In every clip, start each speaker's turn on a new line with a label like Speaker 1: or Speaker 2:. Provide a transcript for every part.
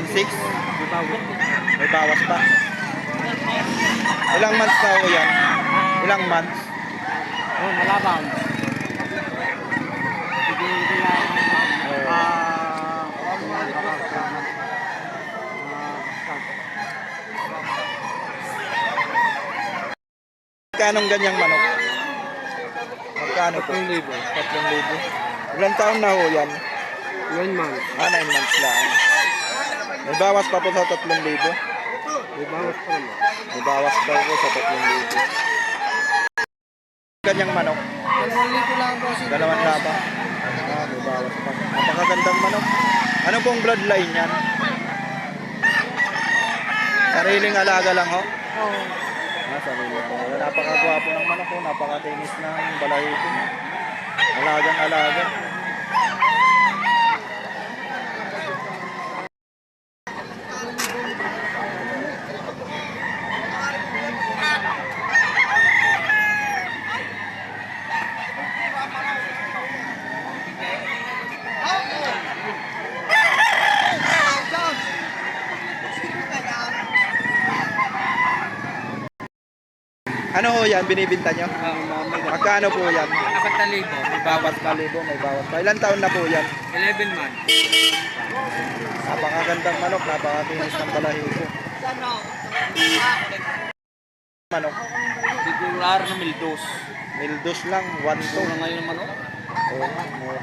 Speaker 1: 1.6. May bawas pa. Ilang months na ho yan? Ilang months?
Speaker 2: Oh, malabang. Sige, lang.
Speaker 1: Magkano ganyang manok? Magkano po?
Speaker 2: 3,000.
Speaker 1: 3,000. Ilang taon na ho yan?
Speaker 2: 1 month.
Speaker 1: 9 months lang. May bawas pa po sa 3,000.
Speaker 2: May bawas pa naman.
Speaker 1: May bawas pa po sa 3,000. Ganyang manok?
Speaker 2: 2,000 lang po.
Speaker 1: 2,000. May bawas pa. Napakagandang manok. Ano pong bloodline yan? Sariling alaga lang ho?
Speaker 2: Oo.
Speaker 1: Sariling alaga. Napakagwapo ng manok ho. Napakatinis ng balahibo. Alagang alaga. Ano ho yan? Binibinta nyo? Magkano po yan?
Speaker 2: 4,000. May bawas pa.
Speaker 1: 4,000. May bawas pa. Ilan taon na po yan?
Speaker 2: 11 months.
Speaker 1: Napakagandang manok. Napakakinis ng balahibo. Manok.
Speaker 2: Regular na mildos.
Speaker 1: Mildos lang. 1,2.
Speaker 2: Ito na ngayon naman, oh.
Speaker 1: Oo, mura.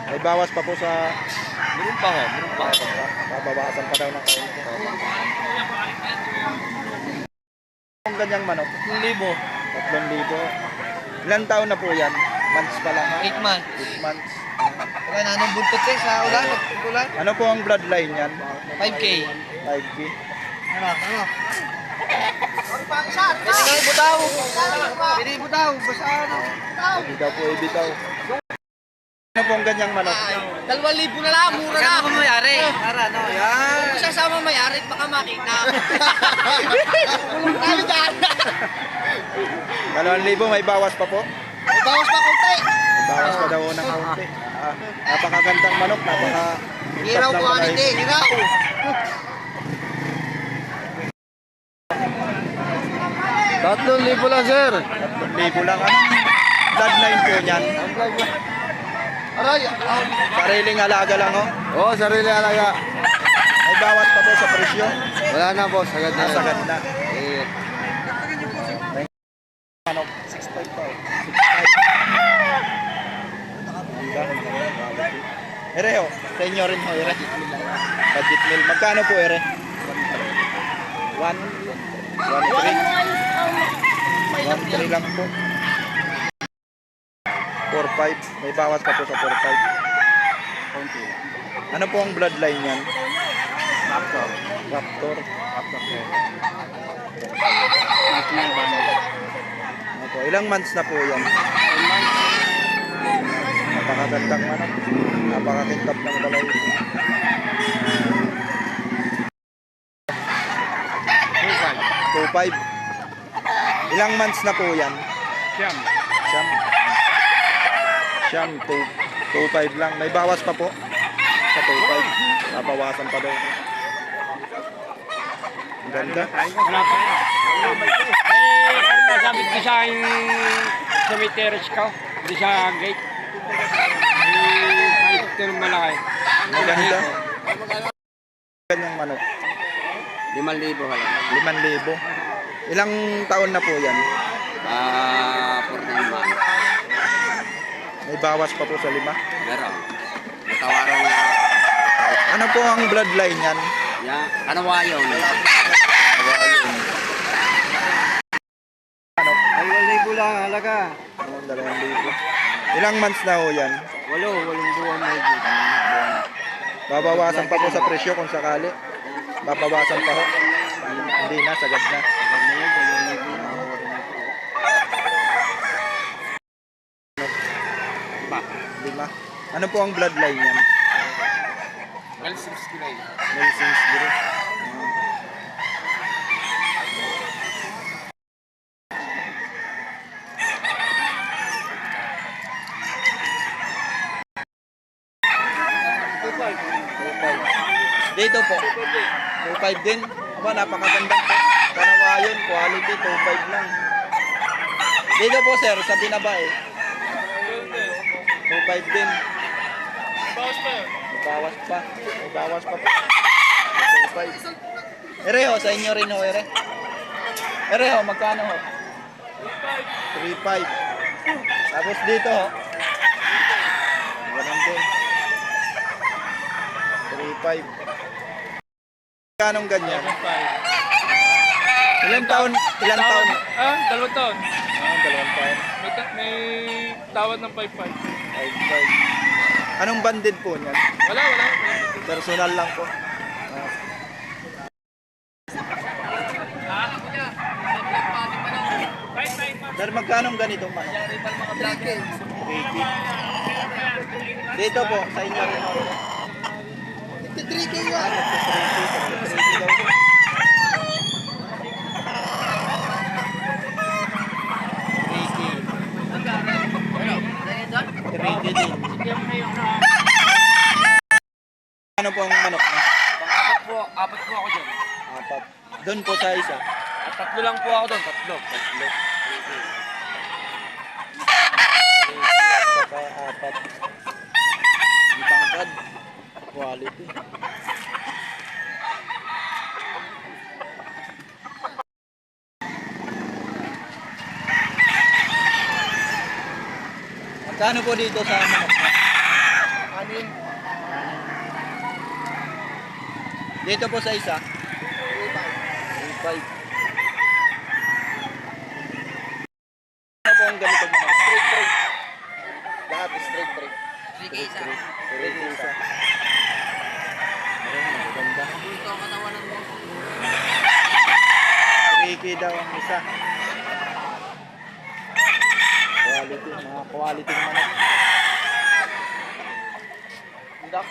Speaker 1: May bawas pa po sa...
Speaker 2: Meron pa ho, meron pa.
Speaker 1: Babawasan pa daw ng kaunti. Ang ganyang manok?
Speaker 2: 3,000.
Speaker 1: 3,000. Ilan taon na po yan? Months pa lang ha?
Speaker 2: 8 months.
Speaker 1: 8 months.
Speaker 2: Kaya nanong buntot eh sa ulan. Ulan.
Speaker 1: Ano po ang bloodline yan?
Speaker 2: 5K.
Speaker 1: 5B.
Speaker 2: Ano? Pwede butaw. Pwede butaw. Basta ano.
Speaker 1: Hindi daw po ibitaw. Ano po ang ganyang manok?
Speaker 2: 2,000 na lang. Mura na. Saan mo mayari? Para no. Yan. Kung sasama mayari, baka makita. Kami dyan.
Speaker 1: 2,000 may bawas pa po?
Speaker 2: Bawas pa konti.
Speaker 1: May bawas pa daw ng kaunti. Napakagandang manok.
Speaker 2: Hiraw quality. Hiraw.
Speaker 3: 3,000 lang, sir.
Speaker 1: 3,000 lang. Anong bloodline po niyan?
Speaker 3: Aray!
Speaker 1: Sariling alaga lang ho?
Speaker 3: Oo, sarili alaga.
Speaker 1: May bawas pa po sa presyo?
Speaker 3: Wala na, boss. Agad na.
Speaker 1: Sagad na.
Speaker 3: Eh,
Speaker 1: Manok, 6.5 pa. 6.5. Ere ho, sa inyo rin ho, ere. Budget meal. Magkano po ere? 1.3 lang po. 4.5. May bawas pa po sa 4.5. Ano po ang bloodline yan?
Speaker 2: Raptor.
Speaker 1: Raptor. Opo, ilang months na po yan? Napakagandang manok. Napakakintab ng balay. 2.5. Ilang months na po yan?
Speaker 2: Siyam.
Speaker 1: Siyam. 2.5 lang. May bawas pa po sa 2.5. Nabawasan pa daw. Ang ganda.
Speaker 2: Wala pa. Kasabit ko sa cemetery ko. Di sa gate. Ito yung malaki.
Speaker 1: Ang ganda. Ganyang manok.
Speaker 2: 5,000 halang.
Speaker 1: 5,000. Ilang taon na po yan?
Speaker 2: 14 months.
Speaker 1: May bawas pa po sa 5.
Speaker 2: Meron. Natawaran na.
Speaker 1: Ano po ang bloodline yan?
Speaker 2: Yan. Ano wayo?
Speaker 1: Ano?
Speaker 2: 2,000 lang halaga.
Speaker 1: 2,000. Ilang months na ho yan?
Speaker 2: 8 buwan na yun.
Speaker 1: Babawasan pa po sa presyo kung sakali. Babawasan pa ho. Hindi na, sagad na. Lima. Ano po ang bloodline yan?
Speaker 2: Nelson Gray.
Speaker 1: Nelson's Group. Dito po. 2.5 din. Aba, napakagandang po. Kanawayon, quality, 2.5 lang. Dito po sir, sa binabae. 2.5 din. Bawas pa. Bawas pa po. 2.5. Ereho, sa inyo rin ho, ere. Ereho, magkano ho? 3.5. Tapos dito ho. Ganun din. 3.5. Kanong ganyan? Ilang taon? Ilang taon?
Speaker 4: Dalawang taon.
Speaker 1: Dalawang taon.
Speaker 4: May tawad ng 5-5.
Speaker 1: 5.5. Anong banded po niyan?
Speaker 4: Wala.
Speaker 1: Personal lang po. Sir, magkano ganitong manok? 80. Dito po, sa inyo rin ako.
Speaker 2: 53K yan.
Speaker 1: 380 daw po. 380 din. Ano po ang manok?
Speaker 2: Apat po ako dyan.
Speaker 1: Apat. Doon po sa isa.
Speaker 2: At 3 lang po ako doon, 3.
Speaker 1: Tatlo. At saka apat. Ang tangkad. Quality. Magkano po dito sa manok?
Speaker 2: Anin?
Speaker 1: Dito po sa isa? 3.5. Ano po ang ganito manok?
Speaker 2: Straight.
Speaker 1: Lahat straight.
Speaker 2: 3K isa.
Speaker 1: Straight isa. Ayun, maganda.
Speaker 2: Ito ang katawanan mo.
Speaker 1: 3K daw ang isa. Quality, mga quality ng manok.
Speaker 2: Hindi.